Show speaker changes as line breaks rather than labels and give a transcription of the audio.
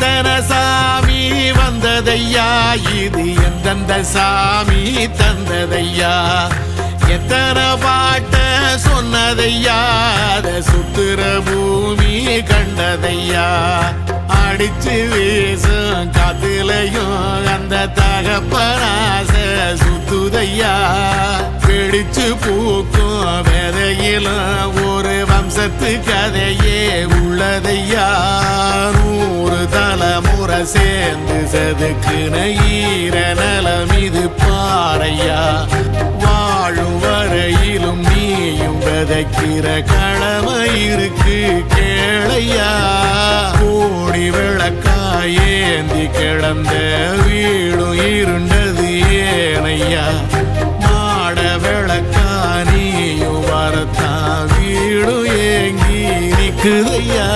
எத்தனை சாமி வந்ததையா, இது எந்தெந்த சாமி தந்ததையா, எத்தனை பாட்ட சொன்னதையா, அத சுத்துற பூமி கண்டதையா, அடிச்சு வீசும் காத்துலையும் அந்த தகப்பனாச சுத்துதையா, பிடிச்சு பூக்கும் விதையிலும் ஒரு வம்சத்து கதையே உள்ளதையா, 100 தலைமுறை சேர்ந்து செதுக்குன ஈர நலம் இது பாறையா, வாழும் வரையிலும் நீயும் விதைக்கிற கடமை இருக்கு கேளையா, கோடி விளக்காயேந்தி கிடந்த வீடும் இருண்டது ஏனையா, மாட விளக்கா நீயும் வரத்தான் வீடும் ஏங்கி நிக்குதையா.